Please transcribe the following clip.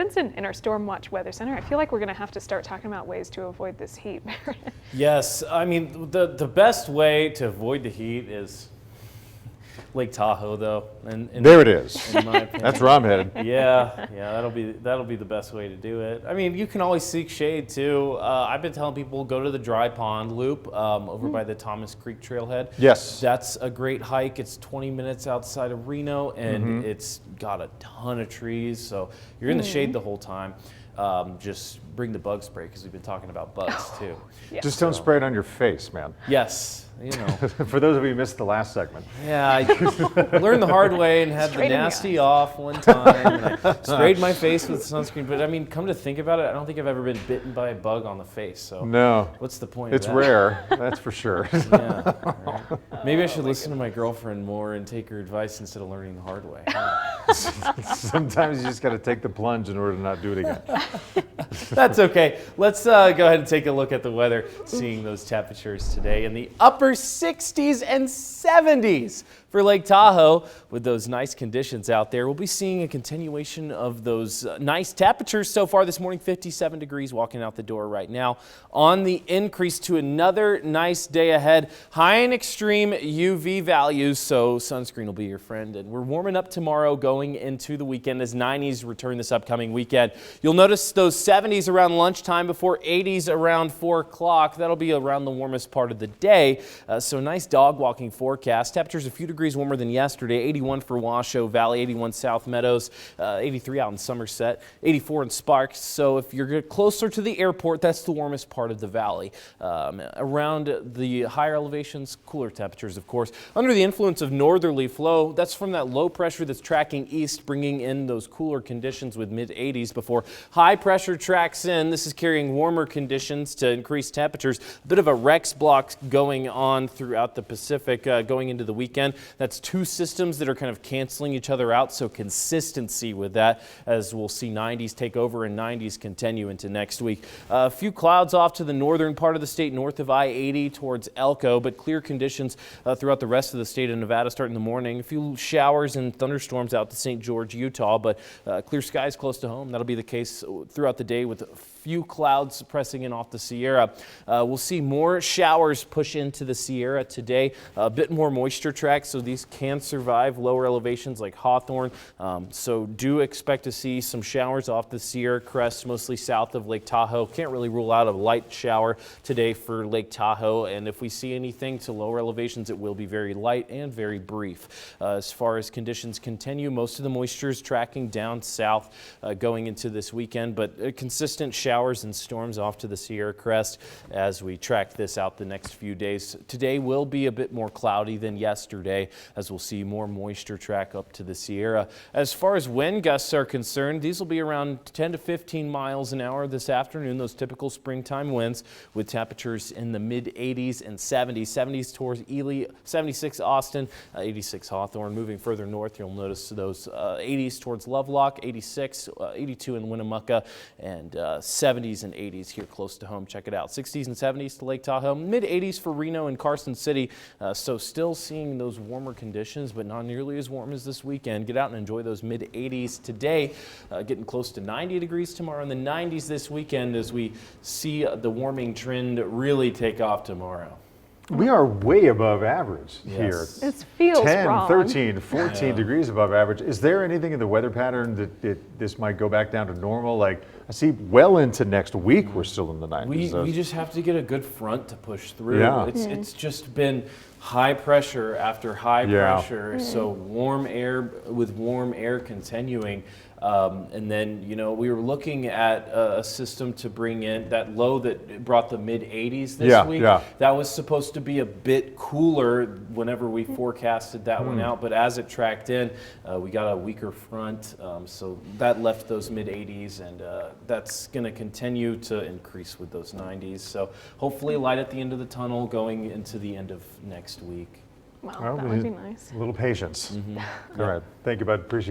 Vincent, in our Storm Watch Weather Center, I feel like we're going to have to start talking about ways to avoid this heat. Yes, I mean, the best way to avoid the heat is Lake Tahoe, though. And there it is. In my opinion. That's where I'm headed. Yeah, that'll be the best way to do it. I mean, you can always seek shade too. I've been telling people go to the Dry Pond Loop over by the Thomas Creek Trailhead. Yes, that's a great hike. It's 20 minutes outside of Reno, and it's got a ton of trees, so you're in the shade the whole time. Just bring the bug spray because we've been talking about bugs too. Yeah. Just don't spray it on your face, man. Yes, you know. For those of you who missed the last segment. Yeah, I learned the hard way and had the nasty off one time. And I sprayed my face with sunscreen, but I mean, come to think about it, I don't think I've ever been bitten by a bug on the face. So no, what's the point? It's of that? rare, that's for sure. Yeah, right. Maybe I should listen to my girlfriend more and take her advice instead of learning the hard way. Sometimes you just got to take the plunge in order to not do it again. That's okay. Let's go ahead and take a look at the weather, seeing those temperatures today in the upper 60s and 70s for Lake Tahoe. With those nice conditions out there, we'll be seeing a continuation of those nice temperatures so far this morning. 57 degrees walking out the door right now. On the increase to another nice day ahead. High and extreme UV values, so sunscreen will be your friend. And we're warming up tomorrow going into the weekend as 90s return this upcoming weekend. You'll notice those 70s around lunchtime before 80s around 4 o'clock. That'll be around the warmest part of the day. So nice dog walking forecast. Temperatures a few degrees warmer than yesterday. 81 for Washoe Valley, 81 South Meadows, 83 out in Somerset, 84 in Sparks. So if you're closer to the airport, that's the warmest part of the valley. Around the higher elevations, cooler temperatures, of course. Under the influence of northerly flow, that's from that low pressure that's tracking east, bringing in those cooler conditions with mid-80s before high pressure tracks in. This is carrying warmer conditions to increase temperatures. A bit of a Rex block going on throughout the Pacific going into the weekend. That's two systems that are kind of canceling each other out, so consistency with that as we'll see 90s take over and 90s continue into next week. A few clouds off to the northern part of the state north of I-80 towards Elko, but clear conditions throughout the rest of the state of Nevada starting in the morning. A few showers and thunderstorms out to St. George, Utah, but clear skies close to home. That'll be the case throughout the day with a few clouds pressing in off the Sierra. We'll see more showers push into the Sierra today. A bit more moisture tracks, so these can survive lower elevations like Hawthorne. So do expect to see some showers off the Sierra Crest, mostly south of Lake Tahoe. Can't really rule out a light shower today for Lake Tahoe. And if we see anything to lower elevations, it will be very light and very brief. As far as conditions continue, most of the moisture is tracking down south going into this weekend, but consistent showers and storms off to the Sierra Crest as we track this out the next few days. Today will be a bit more cloudy than yesterday as we'll see more moisture track up to the Sierra. As far as wind gusts are concerned, these will be around 10 to 15 miles an hour this afternoon, those typical springtime winds with temperatures in the mid 80s and 70s. 70s towards Ely, 76 Austin, 86 Hawthorne. Moving further north, you'll notice those 80s towards Lovelock, 86, 82 in Winnemucca, and 70s and 80s here close to home. Check it out. 60s and 70s to Lake Tahoe, mid 80s for Reno and Carson City. So still seeing those warmer conditions, but not nearly as warm as this weekend. Get out and enjoy those mid 80s today, getting close to 90 degrees tomorrow, and the 90s this weekend as we see the warming trend really take off tomorrow. We are way above average here. It feels 10, wrong. 13, 14 degrees above average. Is there anything in the weather pattern that this might go back down to normal? Like, I see well into next week we're still in the 90s. We just have to get a good front to push through. Yeah. It's just been high pressure after high pressure, so warm air with warm air continuing. And then, you know, we were looking at a system to bring in that low that brought the mid 80s this week. That was supposed to be a bit cooler whenever we forecasted that one out, but as it tracked in, we got a weaker front, so that left those mid 80s, and that's going to continue to increase with those 90s. So hopefully light at the end of the tunnel going into the end of next week. Well, that would be nice. A little patience. All right. Thank you, bud. Appreciate it.